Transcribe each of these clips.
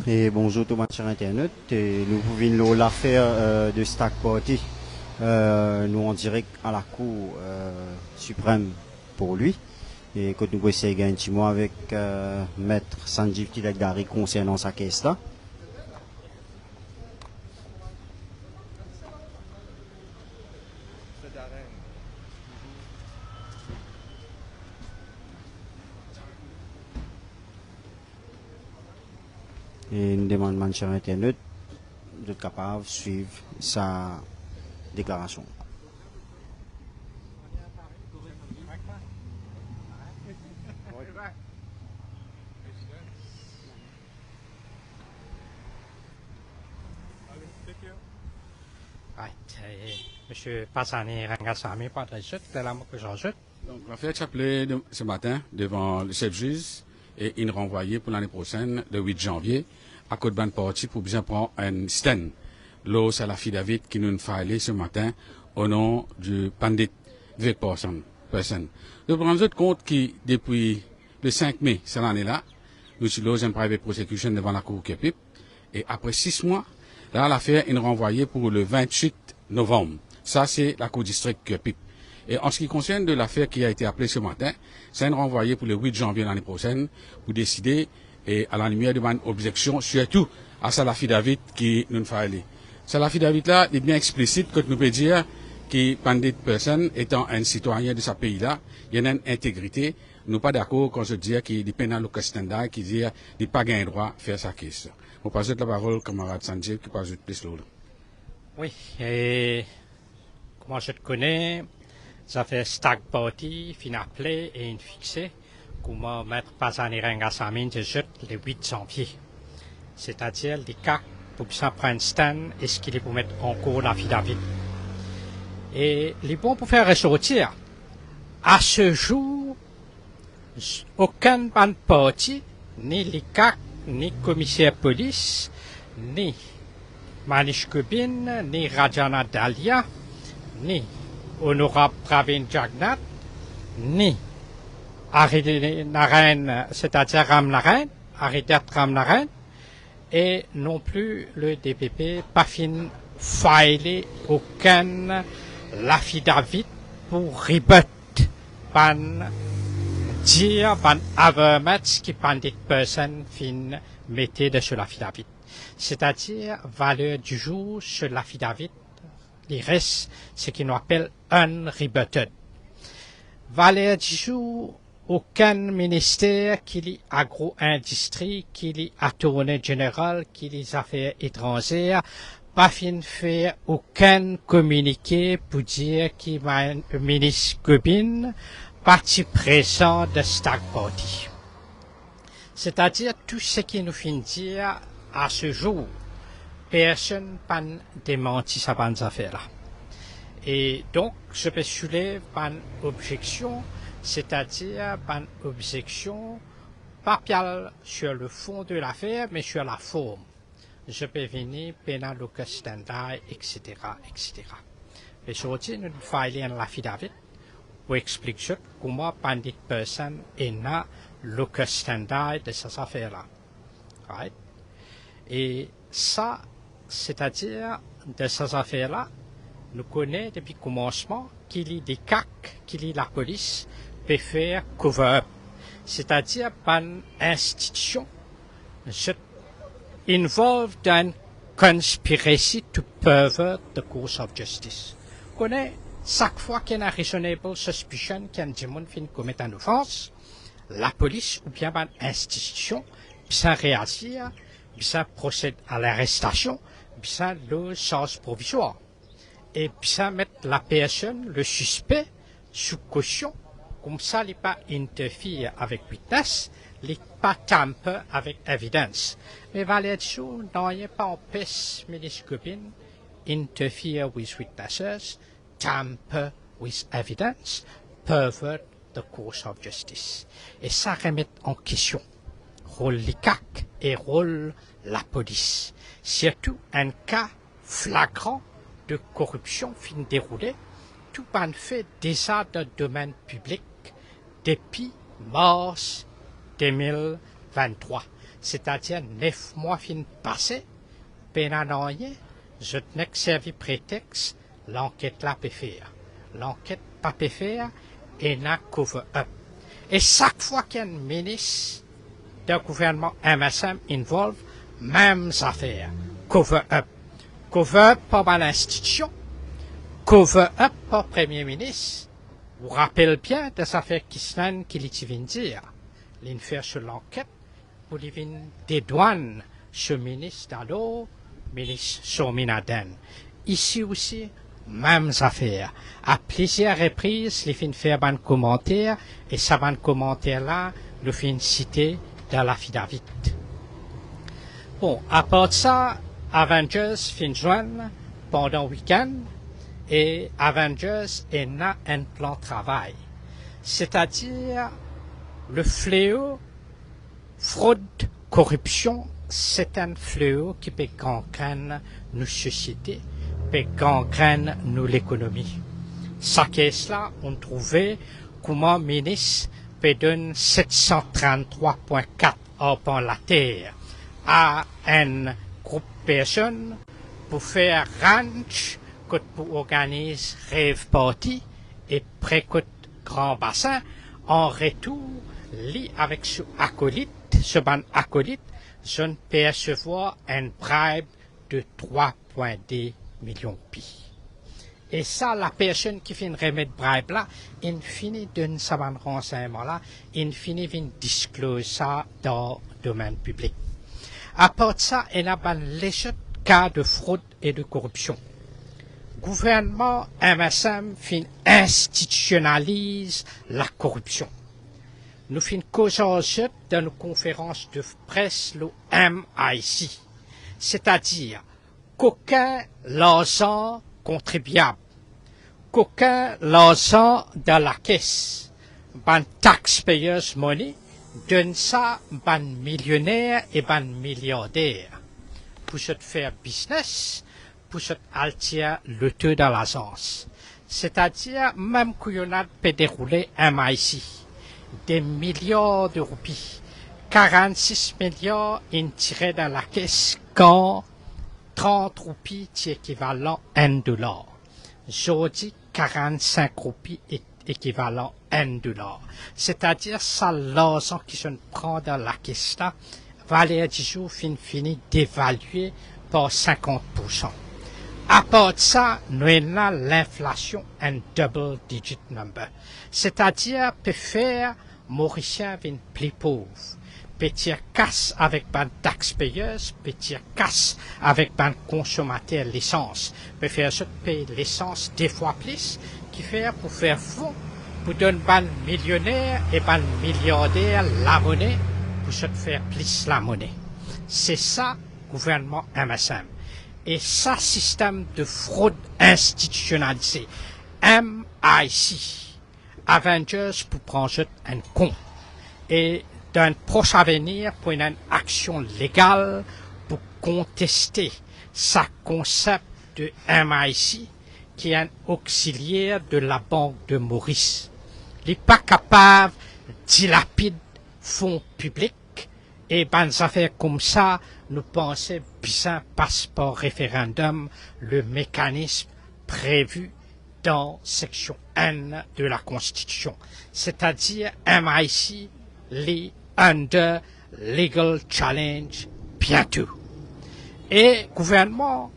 Et bonjour tout le monde sur Internet. Et nous pouvons l'affaire de Stack Party. Nous en direct à la Cour suprême pour lui. Et quand nous essayons un petit mot avec Maître Sanjeev Tilakdari concernant sa caisse là. Et nous demandons sur Internet d'être capable de suivre sa déclaration. Monsieur Passani Rangasamy, pas de suite, c'est là que j'ajoute. Donc, l'affaire Chapelet ce matin devant le chef juge et il renvoyé pour l'année prochaine, le 8 janvier, à Côte-Ban Party pour bien prendre un stand. Là, c'est la fille David qui nous a allé ce matin au nom du Pandit Vivek Person. Nous prenons compte que depuis le 5 mai, cette année-là, nous sommes dans une private prosecution devant la Cour Kepip et après 6 mois, là, l'affaire est renvoyée pour le 28 novembre. Ça, c'est la Cour district Kepip. Et en ce qui concerne de l'affaire qui a été appelée ce matin, c'est renvoyé pour le 8 janvier l'année prochaine pour décider et à la lumière de mon objection, surtout à Salafi David qui nous fait aller. Salafi David là est bien explicite que nous pouvons dire que Pandit Person étant un citoyen de ce pays-là, il y a une intégrité. Nous ne sommes pas d'accord quand je dis qu'il est pénal au standard, qui dit qu'il n'a pas le droit de faire sa question. On passe la parole, camarade Sanjeev, qui passe plus lourd. Oui, et comment je te connais, ça fait Stack Party, fin appelé et une fixée, comment mettre Passani Rangasamy de jette le 8 janvier. C'est-à-dire les cas pour bien prendre stand, est-ce qu'il est pour mettre en cours l'affidavit. Et les bons pour faire ressortir, à ce jour, aucun ban parti, ni les CAC, ni commissaire police, ni Manish Kubin, ni Rajana Dalia, ni honorable Pravin Jagnat, ni Aridé Narain, c'est-à-dire Ram Narain, Aridat Ram Narain, et non plus le DPP, pas fin filé aucun l'affidavit pour rebut, ban dire, ban avermet qui pandit person fin mettez de sur l'affidavit. C'est-à-dire, valeur du jour sur l'affidavit, il reste ce qu'on appelle unrebutted. Valeur du jour, aucun ministère qui lit agro-industrie, qui lit attorney général, qui lit affaires étrangères, pas fin faire aucun communiqué pour dire qu'il va un ministre Gobin, parti présent de Stack Party. C'est-à-dire, tout ce qui nous fait dire, à ce jour, personne n'a démenti sa bonne affaire-là. Et donc, je peux soulever une objection, c'est-à-dire une objection pas sur le fond de l'affaire, mais sur la forme. Je peux venir pénal au standard, etc., etc. Et aujourd'hui, nous faisons l'affidavit pour expliquer comment Pandit Person est là le standard de ces affaires-là. Right? Et ça, c'est-à-dire, de ces affaires-là, nous connaissons depuis le commencement qu'il y a des CAC, qu'il y a la police, peut faire cover-up. C'est-à-dire, une institution involved in conspiracy to pervert the course of justice. Nous connaissons, chaque fois qu'il y a une reasonable suspicion qu'il y a un démon qui commet une offense, la police ou bien une institution, ça réagir, ça procède à l'arrestation, ça le charge provisoire. Et ça met la personne, le suspect, sous caution, comme ça, il n'est pas interfère avec witness, il n'est pas tamper avec évidence. Mais Valédio n'a pas empêché ministre Gobin interfere with witnesses, tamper with evidence, pervert the course of justice. Et ça remet en question rôle des CAC et rôle la police. Surtout un cas flagrant de corruption fin déroulé, tout en fait déjà dans le domaine public depuis mars 2023. c'est-à-dire 9 mois fin passé, pénanoyen, je n'ai que servi prétexte, l'enquête là peut faire. L'enquête pas peut faire, et n'a cover-up. Et chaque fois qu'un ministre d'un gouvernement MSM involve, mêmes affaires, cover-up. Cover-up par l'institution, cover-up par Premier ministre. Vous rappelez bien des affaires Kisnan qui vient dire. L'in faire sur l'enquête, pour les des douanes, ce ministre d'Ado, ministre Sominaden. Ici aussi, mêmes affaires. À plusieurs reprises, les fin faire un commentaire, et ça van commentaire là, le fin citer dans l'affidavit. Bon, à part de ça, Avengers fin joindre pendant le week-end, et Avengers est là un plan de travail. C'est-à-dire, le fléau, fraude, corruption, c'est un fléau qui peut gangrène nos sociétés, peut gangrène nous l'économie. Ça qu'est là, on trouvait comment le ministre peut donner 733,4 heures la terre à un groupe de personnes pour faire ranch, pour organiser rêve party et pré-côte grand bassin, en retour, lit avec ce acolyte, je ne peux recevoir un bribe de 3,2 millions de pi. Et ça, la personne qui fait remettre bribe là, il finit de ce renseignement là, il finit de disclose ça dans le domaine public. À part de ça, il y a un léger cas de fraude et de corruption. Gouvernement MSM institutionnalise la corruption. Nous fin causons dans nos conférences de presse le MIC, c'est-à-dire qu'aucun l'argent contribuable, qu'aucun l'argent dans la caisse, ban taxpayers money, donne ça ban millionnaire et ban milliardaire. Pour se faire business, pour se alter le taux dans l'agence. C'est-à-dire, même qu'on a peut dérouler MIC, des milliards de roupies, 46 milliards tirés dans la caisse quand 30 roupies est équivalent à $1. Aujourd'hui, 45 roupies est équivalent à $1. C'est-à-dire, ça, l'argent qui se prend dans la caisse là, valeur du jour fini d'évaluer par 50%. À part de ça, nous avons l'inflation un double digit number. C'est-à-dire, peut faire Mauricien vin plus pauvre. Peut tirer casse avec ban taxpayeurs, peut tirer casse avec ban consommateur l'essence. Peut faire ce payer l'essence 2 fois plus, qui fait pour faire fond, pour donner ban millionnaire et ban milliardaire la monnaie, pour se faire plus la monnaie. C'est ça, gouvernement MSM. Et ça, système de fraude institutionnalisé, MIC, Avengers pour prendre un compte. Et dans le prochain avenir, pour une action légale pour contester ce concept de MIC, qui est un auxiliaire de la Banque de Maurice. Il n'est pas capable de dilapider fonds publics. Et dans affaires comme ça, nous pensons bien passe par référendum le mécanisme prévu dans section 1 de la Constitution. C'est-à-dire MIC, les under legal challenge bientôt. Et gouvernement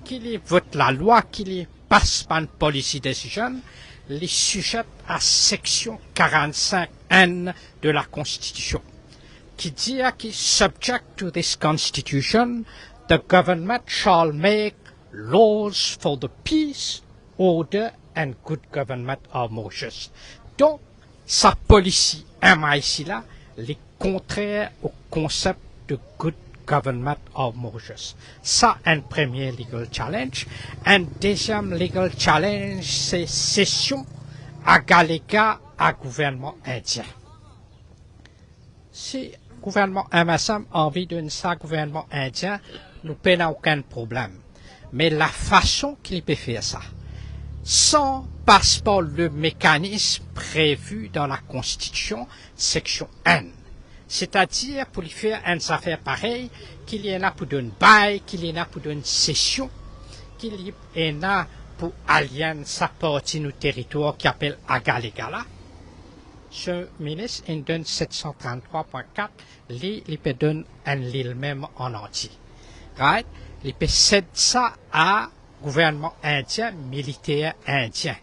qui vote la loi, qui passe par une policy decision, les sujette à section 45N de la Constitution, qui dit que subject to this Constitution, the government shall make laws for the peace, order and good government of Mauritius. Donc, sa policy MIC là, est contraire au concept de good government of Mauritius. Ça, un premier legal challenge. Un deuxième legal challenge, c'est cession à Galega à gouvernement indien. Si le gouvernement MSM a envie de ça gouvernement indien, nous n'avons aucun problème. Mais la façon qu'il peut faire ça, sans passer par le mécanisme prévu dans la Constitution, section N, C'est-à-dire, pour lui faire une affaire pareille, qu'il y en a pour une bail, qu'il y en a pour une session, qu'il y en a pour alien sa partie du territoire qui appelle Agalegala. Ce ministre, il donne 733.4, il peut donner un l'île même en entier. Right? Il peut céder ça à gouvernement indien, militaire indien.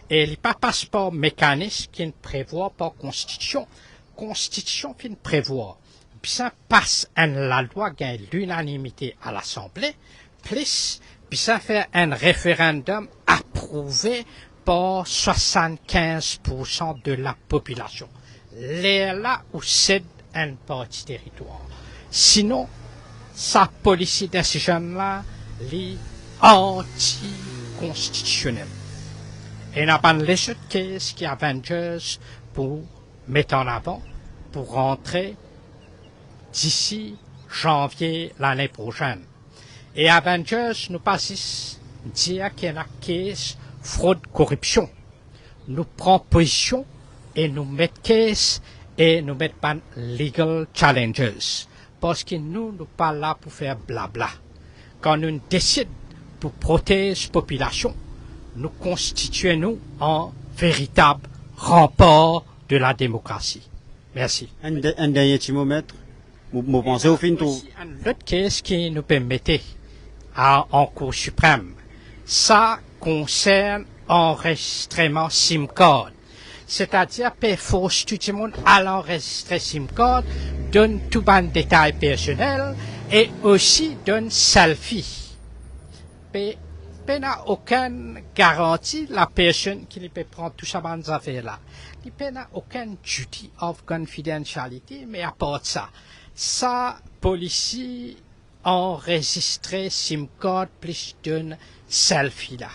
Et il n'y a pas passeport mécanisme qui ne prévoit pas constitution. Constitution qui ne prévoit. Puis ça passe la loi gagne l'unanimité à l'Assemblée, plus, puis ça fait un référendum approuvé par 75% de la population. Là où c'est un petit territoire. Sinon, sa policy décision-là, est anti-constitutionnelle. Et n'a pas les autres cases qui Avengers pour mettre en avant, pour rentrer d'ici janvier l'année prochaine. Et Avengers nous passe dire qu'il y a case fraude, corruption. Nous prenons position et nous mettons case et nous mettons pas legal challenges. Parce que nous ne sommes pas là pour faire blabla. Quand nous décidons pour protéger la population, nous constituons en véritable rempart de la démocratie. Merci. Un dernier petit mot, maître. Vous pensez au fin tout. Un autre case qui nous permettait en Cour suprême. Ça concerne enregistrement SIM card. C'est-à-dire que faut tout le monde à l'enregistrer SIM card, donne tout un détail personnel et aussi donne selfie. Mais n'a aucune garantie la personne qui peut prendre tout ça dans affaires-là. Il n'a aucune duty of confidentiality, mais à part ça, sa police enregistré SIM card plus d'une selfie-là.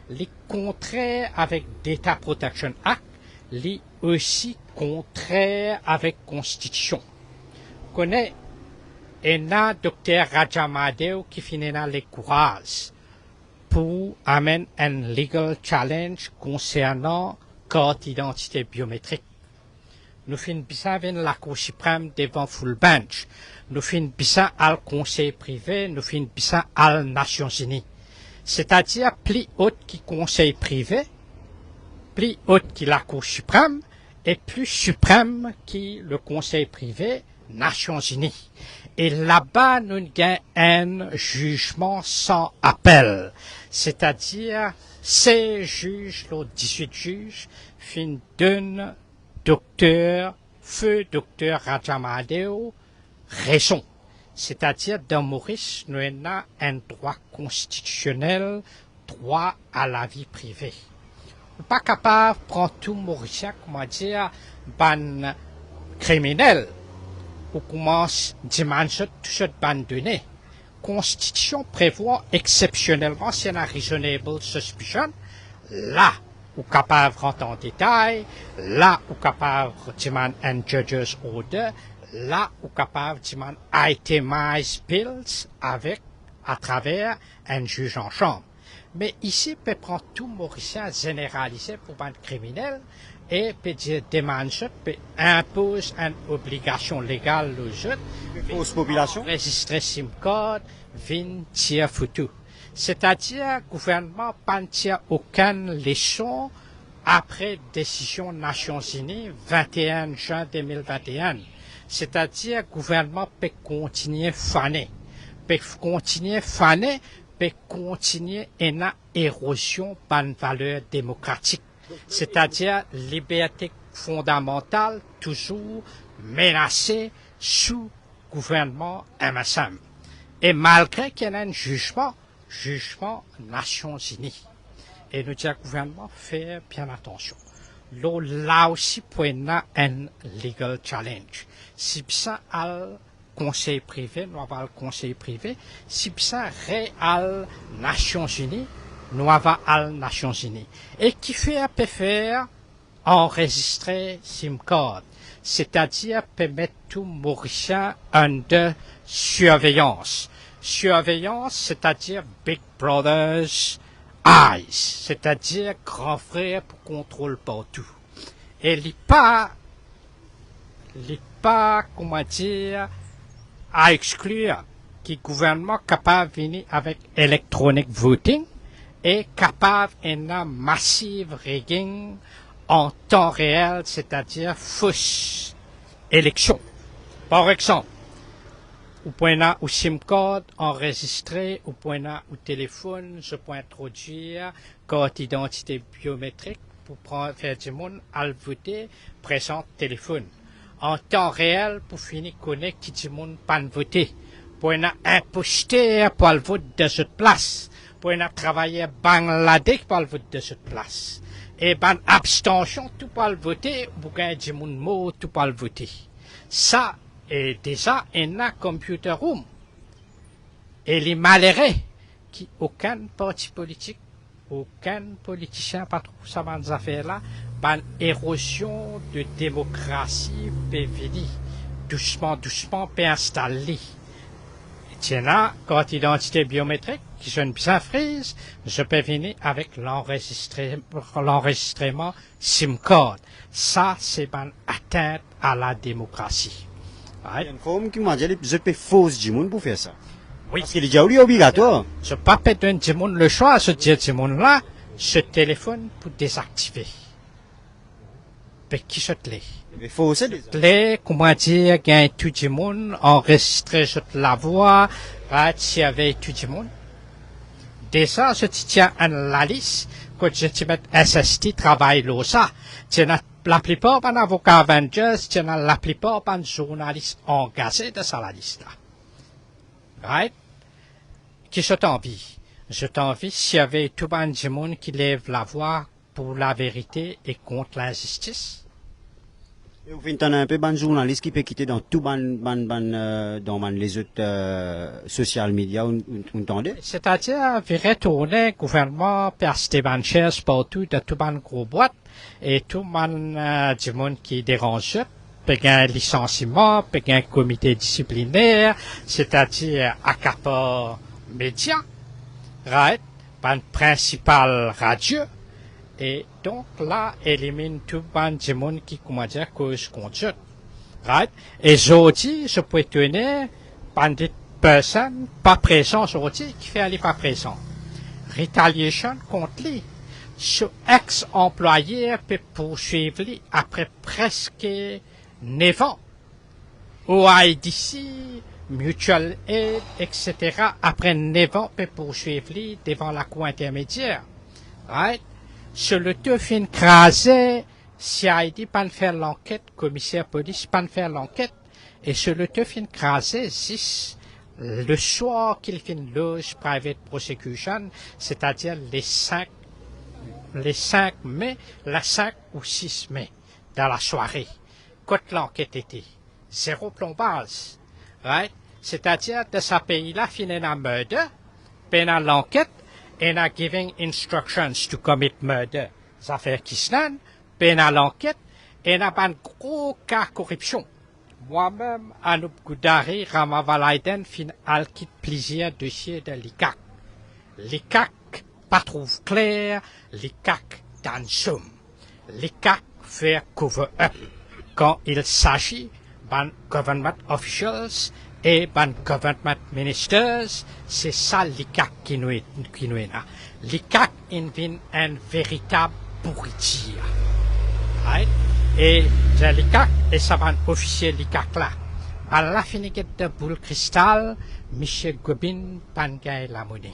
Les contraires avec Data Protection Act, les aussi contraires avec Constitution. Connaît un docteur Rajamadeo qui finit dans les courages pour amener un legal challenge concernant carte d'identité biométrique. Nous finissons avec la Cour suprême devant full bench. Nous finissons à le Conseil privé, nous finissons à les Nations Unies. C'est-à-dire plus haute que Conseil privé, plus haute que la Cour suprême et plus suprême que le Conseil privé, Nations Unies. Et là-bas, nous avons un jugement sans appel. C'est-à-dire, ces juges, les 18 juges, fin d'un feu docteur Rajamadeo, raison. C'est-à-dire, dans Maurice, nous avons un droit constitutionnel, droit à la vie privée. Nous ne sommes pas capables de prendre tout Mauricien, comment dire, ban criminel. Ou commence dimanche tout ce ban donné. Constitution prévoit exceptionnellement s'il y a une reasonable suspicion, là où capable de rentrer en détail, là où capable de demander un judge's order, là où capable de demander itemized bills avec, à travers un juge en chambre. Mais ici, peut prendre tout Mauricien généralisé pour un criminel et peut dire demande, peut impose une obligation légale aux autres. Population. Registrer SIM card, vin tir photo. C'est-à-dire, le gouvernement ne tire aucune leçon après décision Nations Unies 21 juin 2021. C'est-à-dire, le gouvernement peut continuer faner. Peut continuer faner, peut continuer une érosion par une valeur démocratique. C'est-à-dire, liberté fondamentale toujours menacée sous gouvernement MSM. Et malgré qu'il y ait un jugement Nations Unies. Et nous disons, le gouvernement fait bien attention. Là aussi, pour un legal challenge. Si ça a le conseil privé, nous avons le conseil privé. Si ça réel Nations Unies, nous avons les Nations Unies. Et qui fait peut faire enregistrer SIM card. C'est-à-dire, permettre tout Mauricien under surveillance. Surveillance, c'est-à-dire Big Brother's eyes, c'est-à-dire grand frère pour contrôle partout. Et il n'y a pas il n'est pas, comment dire, à exclure que le gouvernement est capable de venir avec electronic voting et capable d'un massive rigging en temps réel, c'est-à-dire fausse élection. Par exemple, au point là, au SIM card enregistré, au point là, au téléphone, je peux introduire carte d'identité biométrique pour faire du monde à le voter, présent téléphone. En temps réel, pour finir connecter du monde pas voter. Pour un imposteur pour le vote de cette place. Pour un travailler Bangladesh pour le vote de cette place. Et ban abstention tout pour le voter, pour gagner du monde mot tout pour le voter. Ça, et déjà, il a computer room. Et les malheureux, qui aucun parti politique, aucun politicien, pas trop ça dans ces affaires-là, ban érosion de démocratie peut venir. Doucement, doucement, peut installer. Tiens là, carte d'identité biométrique, qui je ne bien frise, je peux venir avec l'enregistrement SIM card. Ça, c'est une atteinte à la démocratie. Il y a une forme qui m'a dit, je peux fausser du monde pour faire ça. Oui. Parce qu'il est déjà obligatoire. Je ne peux pas donner du monde le choix à ce monde là, ce téléphone pour désactiver. Mais qui se l'est? Il faut aussi des comment dire, gagne tout le monde, enregistrer la voix, s'il y avait tout le monde. Déjà, je tiens à la liste, quand je te mets SST, travail là, ça. La plupart des avocats Avengers, la plupart des journalistes engagés de ça, la liste là. Right? Qui je t'envie? Je t'envie s'il y avait tout le monde qui lève la voix pour la vérité et contre l'injustice. Et vous finissez un peu ban journaliste qui peut quitter dans tout dans les autres social media, vous entendez? C'est-à-dire, virer tourner gouvernement, percer ban chaises partout, de tout ban gros boîte, et tout ban du monde qui dérange, peut un licenciement, peut un comité disciplinaire, c'est-à-dire accapare média, right? Ban principal radio. Et donc là, élimine tout ban de monde qui, comment dire, cause contre. Right? Et aujourd'hui, je peux tenir ban de personnes pas présentes aujourd'hui qui fait aller pas présent. Retaliation contre lui. Ce ex-employé peut poursuivre lui après presque 9 ans. OIDC, Mutual Aid, etc. après 9 ans peut poursuivre lui devant la cour intermédiaire. Right? Sur le tout fin crasé, CID pas faire l'enquête, commissaire police pas faire l'enquête, et sur le tout fin crasé, le soir qu'il fait une loge private prosecution, c'est-à-dire les 5 mai, la 5 ou 6 mai, dans la soirée, quand l'enquête était, 0 plombage, right? C'est-à-dire de ce pays-là, finit un murder, pendant l'enquête, and are giving instructions to commit murder. Ça fait Kisnan, pendant l'enquête, et n'a pas un gros cas corruption. Moi-même, Anup Goudari, Ramavalaiden, fin alkit plaisir dossier de l'ICAC. L'ICAC pas trouve clair, l'ICAC dans somme. L'ICAC fait cover-up quand il s'agit d'un government officials et ban government ministers, c'est ça l'ICAC qui nous est là. L'ICAC invite un véritable pourriture. Right? Et l'ICAC, et ça va officier l'ICAC là. À la fin de boule cristal, M. Gobin pangay la monnaie.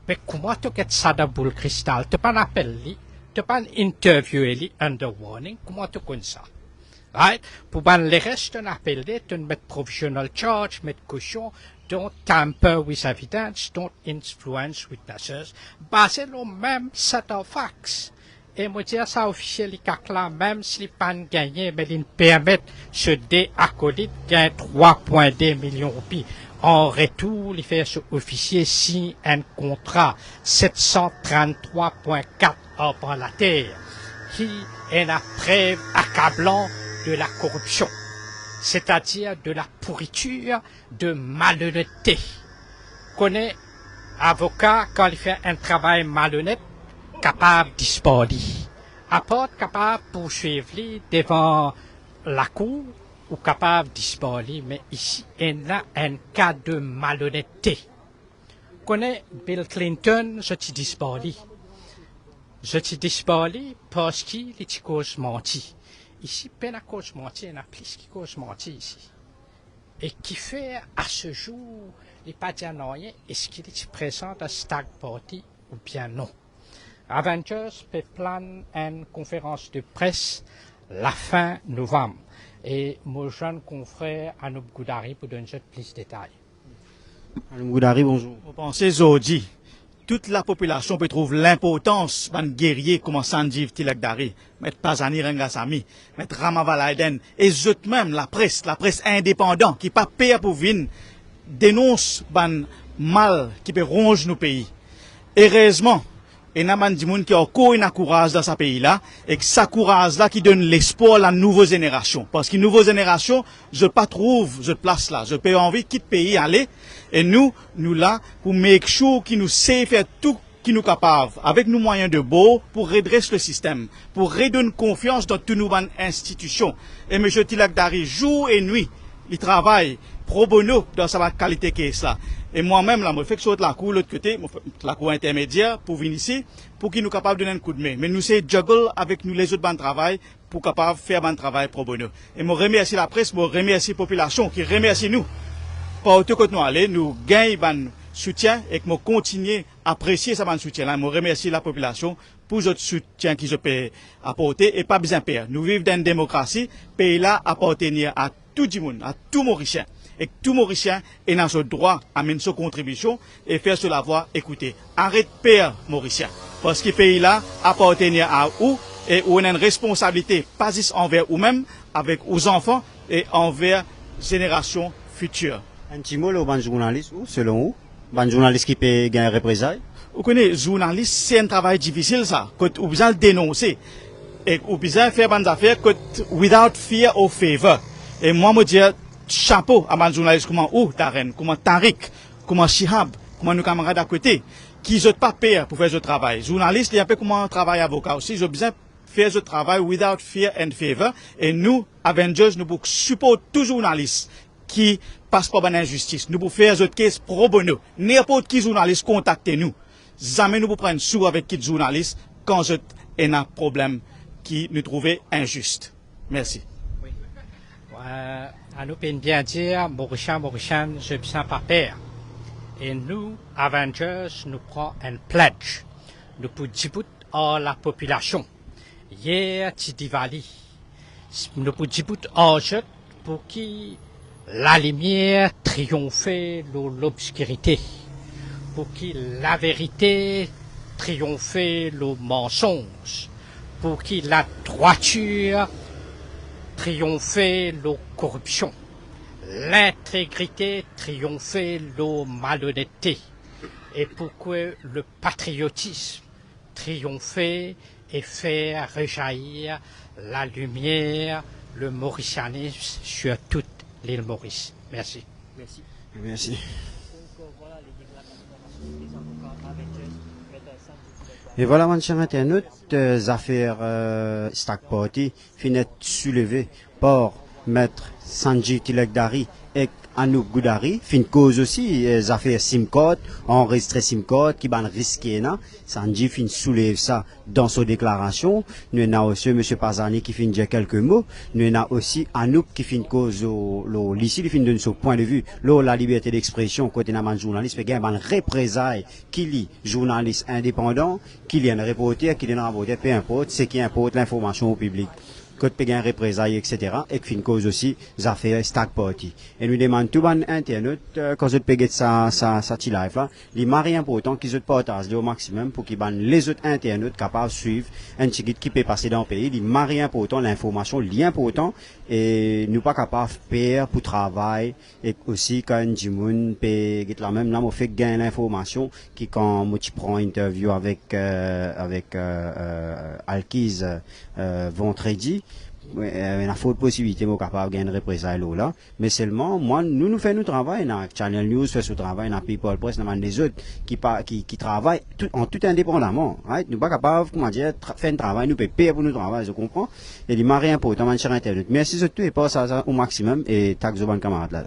Mais comment tu get ça de boule cristal? Tu pas appel lui, tu pas interviewer lui under warning, comment tu connais ça? Right? Pour ban les restes, on appelle tu mets provisional charge, mets caution, don't tamper with evidence, don't influence witnesses, basé le même set of facts. Et moi dire ça officiel l'ICAC là, même s'il pas gagné, mais il permet ce dé acolyte gagne 3,2 millions de roupies. En retour, il fait ce officier signe un contrat 733,4 heures par la terre, qui est la preuve accablante de la corruption, c'est-à-dire de la pourriture, de malhonnêteté. Connaît avocat quand il fait un travail malhonnête, capable de disparaître. Apporte capable de poursuivre devant la cour ou capable de disparaître, mais ici, il y a un cas de malhonnêteté. Connais Bill Clinton, je t'ai disparu. Je t'ai disparu parce qu'il est cause menti. Ici, peine à cause menti, il y en a plus qui cause menti ici. Et qui fait, à ce jour, les pas dire rien, est-ce qu'il est présent à Stag Party ou bien non. Avengers peut planer une conférence de presse la fin novembre. Et mon jeune confrère Anouk Goudari pour donner plus de détails. Anouk Goudari, bonjour. Vous pensez, Zodi, toute la population peut trouver l'importance d'un guerrier comme Sanjeev Tilakdari, M. Pazani Rangasamy, M. Ramavalaiden, et eux-mêmes, la presse indépendante, qui pas payé pour venir, dénonce ban mal qui peut ronger nos pays. Heureusement, il y a des gens qui ont encore un courage dans ce pays-là, et que ce courage-là qui donne l'espoir à la nouvelle génération. Parce que la nouvelle génération, je pas trouve cette place là. Je peux envie de quitter le pays, aller, et nous là, pour make sure qu'ils nous sait faire tout qui nous capable, avec nos moyens de beau, pour redresser le système, pour redonner confiance dans toutes nos institutions. Et M. Tilakdari, jour et nuit, il travaille pro bono dans sa qualité qui est ça. Et moi-même, là, je fais que je la cour, l'autre côté, la cour intermédiaire, pour venir ici, pour qu'ils nous capables de donner un coup de main. Mais nous, c'est juggle avec nous les autres bandes de travail, pour capable faire un travail pro bono. Et je remercie la presse, je remercie la population, qui remercie nous. Partout que nous allons, nous gagnons un soutien, et que nous continuons à apprécier ce soutien-là. Je remercie la population pour le soutien qu'ils peuvent apporter, et pas besoin de perdre. Nous vivons dans une démocratie, pays-là appartenir à tout le monde, à tout Mauricien. Et que tout Mauricien est dans ce droit à mener sa contribution et faire cela voix écouter. Arrête perdre Mauricien. Parce que ce pays-là appartient à vous et on a une responsabilité, pas juste envers vous-même, avec vos enfants et envers générations futures. Un petit mot, le bon journaliste, selon vous, bon journaliste qui peut gagner représailles. Vous connaissez, journaliste, c'est un travail difficile ça. Quand vous besoin de dénoncer et vous besoin de faire des affaires without fear or favor. Et moi, je dis, chapeau à mes journalistes comme Darren, comme Tariq, comme Shihab, comme nos camarades à côté, qui n'ont pas peur pour faire ce travail. Journalistes, il y a un peu comme un travail avocat aussi, ils ont besoin de faire ce travail without fear and favor. Et nous, Avengers, nous pouvons supporter tous les journalistes qui passent par une injustice. Nous pouvons faire ce case pro bono. N'importe qui journaliste contacte nous. Jamais nous pouvons prendre sous avec qui journaliste quand il y a un problème qui nous trouve injuste. Merci. Oui. À nous bien dire, Mauricien, je ne sens pas peur. Et nous, Avengers, nous prenons un pledge. Nous pouvons dire à la population. Hier, Tidivali. Nous pouvons dire à eux pour que la lumière triomphe l'obscurité. Pour que la vérité triomphe le mensonge. Pour que la droiture triompher la corruption, l'intégrité triompher la malhonnêteté, et pour que le patriotisme triompher et faire rejaillir la lumière, le mauricianisme sur toute l'île Maurice. Merci. Merci. Merci. Et voilà, mon cher internaute, affaires Stag Party finit soulevées par Maître Sanjeev Tilakdari et Anouk Goudari. Fin cause aussi, les affaires SIM-card, enregistré SIM-card, qui ban risqué, na. Sanjeev fin soulève ça dans sa déclaration. Nous avons aussi M. Pazani qui fin dire quelques mots. Nous avons aussi Anouk qui fin cause l'ici, qui fin donner son point de vue. Là, la liberté d'expression, côté d'un journaliste, il y a un représailles qui lit journaliste indépendant, qui lit un reporter, qui lit un reporter, peu importe, c'est qui importe l'information au public. Côte péguin représailles, etc. Et qui fin cause aussi, les affaires Stag Party. Et nous demandons tout le internaute, quand vous payez ça live là, les mariés importants qu'ils partagent au maximum pour qu'ils les autres internautes capables de suivre un petit guide qui peut passer dans le pays. Les mariés importants, l'information, l'important, et nous pas capables de perdre pour travail, et aussi quand Jimoun peut la même, là, on fait gagner l'information, qui quand moi tu prends interview avec Alkiz, vendredi, il y a faute possibilité de capable gagner représailles là, mais seulement moi nous faisons notre travail, dans Channel News fait ce travail, dans People Press, dans des autres qui travaillent en tout indépendamment, right? Nous pas capable comment dire faire un travail, nous payer pour notre travail, je comprends. Et il m'a rien pour autant cher internet. Merci surtout et pas ça au maximum et taxe au bon camarade là.